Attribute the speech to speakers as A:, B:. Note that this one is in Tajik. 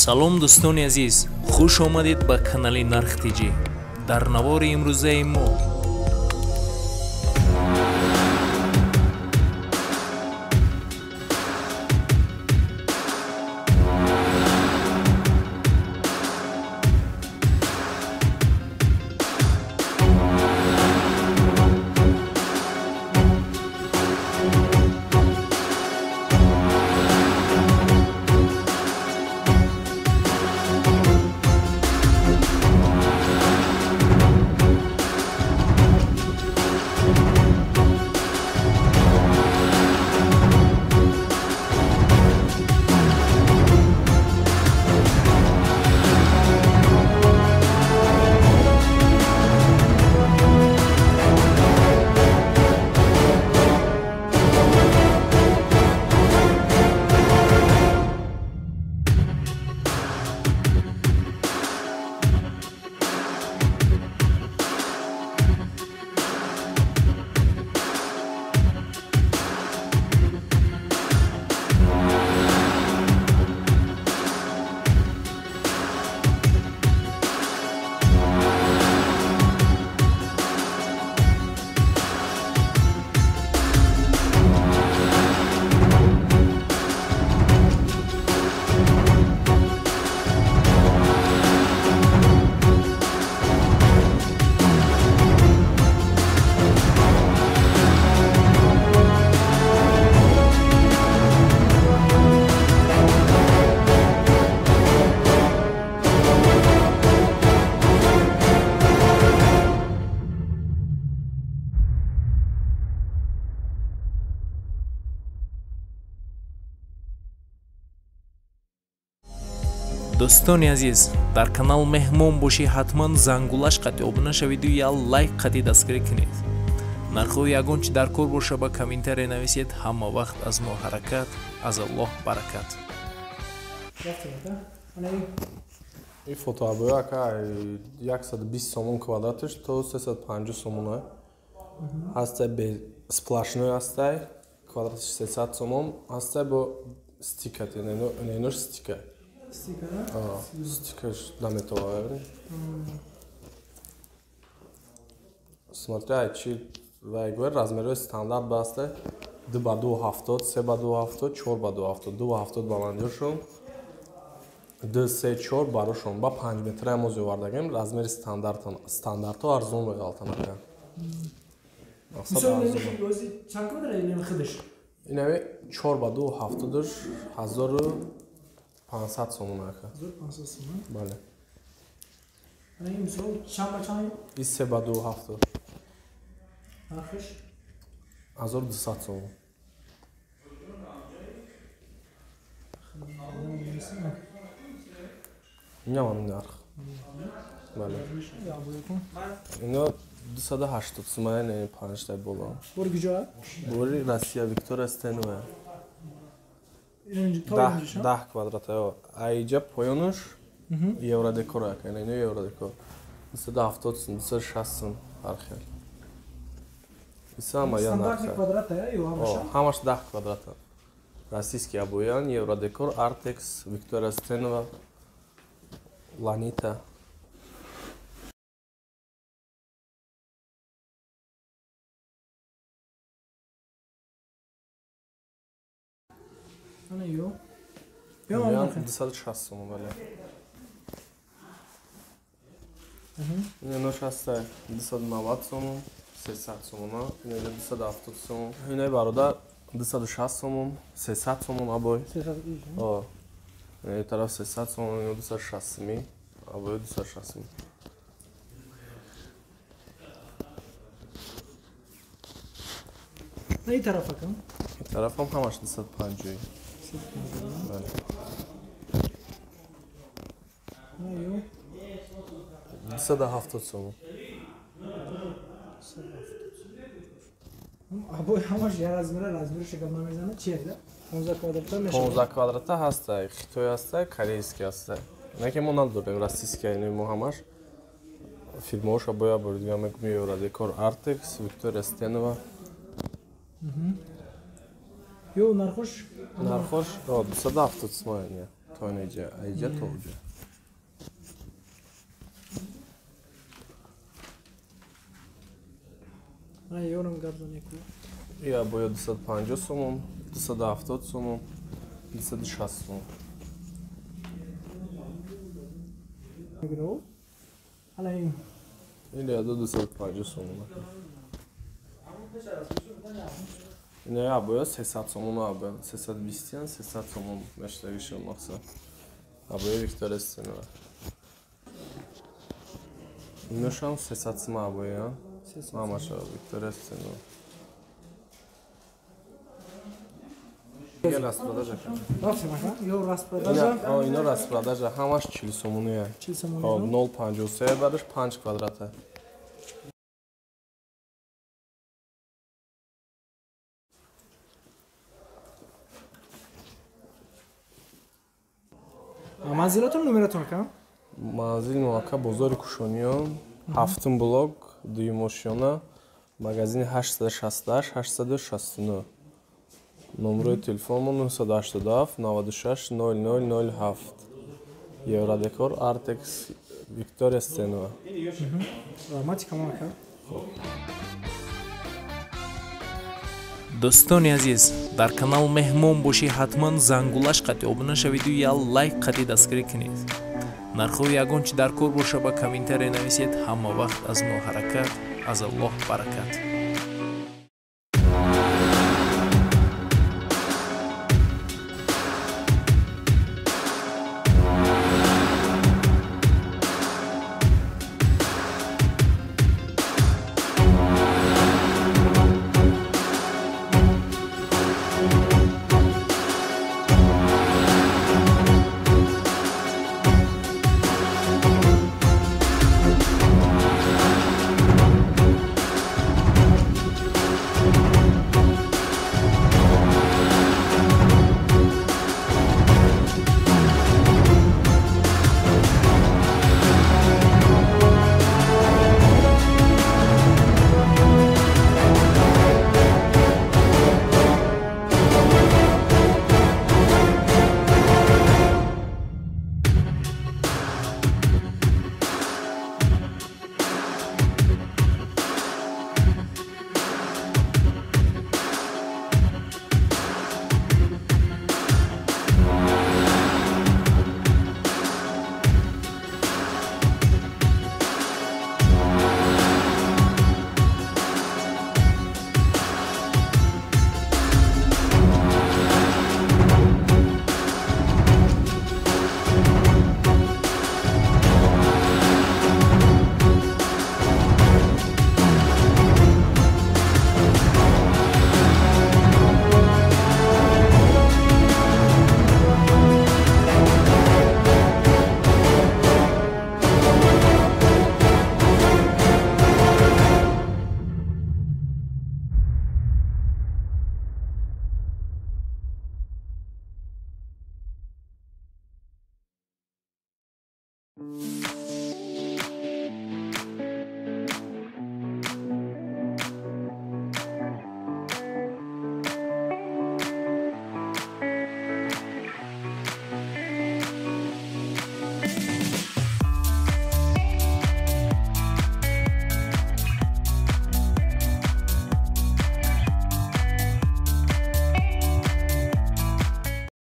A: салом дӯстони азиз, хуш омадед ба канали Нарх TG. дар навори имрӯзаи мо дӯстони азиз, дар канал меҳмон бошӣ, ҳатман зангулаш қатъи обуна шавиду я лайк қатъи дастгирӣ кунед. нархҳои ягон чи дар кор боша ба комментария нависед. ҳама вақт аз мо ҳаракат, аз Аллоҳ баракат.
B: این فوتوابویا که 120 сомон квадратиш то 350 сомон هسته به сплошной هسته квадратиш 300 сомон هسته با стикер اینوش стикер стикерш наметоварни смотря чи вайгвер размерой стандарт басте 2x270 3x270 4x270 2x70 баландиошон 2-3-4 барошон ба 5 метр амози вардагем размери стандарту арзон меалтанака. Инави 4x270 1500 сомон ака.
C: 1500 сомон.
B: Бале.
C: Ин мисол чам
B: 3x270.
C: Нархш
B: 1200 сомон. Нямам нарх. Бале. Ино 280 сомон не 5 та бола.
C: Бори куҷо?
B: Бори Россия Виктория Стенова. 10 квадрат айҷа поёнуш евродекор ака, ино евродекор 270 сум 260 сум ҳархел. Исама я нарх.
C: Стандартный квадрат ё ҳамаша?
B: Ҳамаш 10 квадрат. Российский обоян, евродекор, Artex, Виктория Стенова, Ланита.
C: Ana ё.
B: Ё 260 сомон бале. Ино шаста 290 сомон, 300 сомон, ино 270 сомон. Ино бародар 260 сомон, 300 сомон обой.
C: 300.
B: О. Ино тараф 300 сомон, ино 260 ми, обой 260 ми.
C: На ин тараф акам?
B: ин тарафам ҳамаш 250. Бале.
C: На ё
B: 270 сомон.
C: Абой ҳамаш я размери шикам намезана чие да? 15 квадрата мешава.
B: 15 квадрата ҳаста, хитой ҳаста, корейский ҳаста. Инаке мо надорем российский, ино мо ҳамаш фирмаоша боя бурдем, мегум Евродекор, Artex, Виктория Стенова.
C: Ё нархош?
B: Нархош 270 сомон. то неҷа айҷа то уҷа.
C: Ай, ёрам гардоне ку.
B: Я боя 250 сомон, 270 сомон, 260 сомон.
C: Мегро. Hala in.
B: Или я до 250 сомон. Не, я боя 300 сомон абе, 320, 300 сомон мештагишо мақса. Абе Виктор Эстенова. Иношам 300 сма абе, мамаша Виктор Эстенова. Распродажа.
C: Ё распродажа.
B: Ино распродажа, ҳамаш 40 сомоние.
C: 40 сомон.
B: 0.53 бараш 5 квадрата.
C: Манзилатон номератон кам?
B: Манзил Нуака бозори Кушониён, 7 блок, дуюмошона, магазини 868 869. Номерои телефонмон 987 96 0007. Евродекор Артекс Виктория Стенова.
C: Матика мака.
A: дӯстони азиз дар канал меҳмон бошӣ ҳатман зангулаш қатъи обуна шавиду я лайк қатъи дастгирӣ кунед. нархҳои ягон чи дар кор боша ба комментарие нависед. ҳама вақт аз мо ҳаракат, аз Аллоҳ баракат.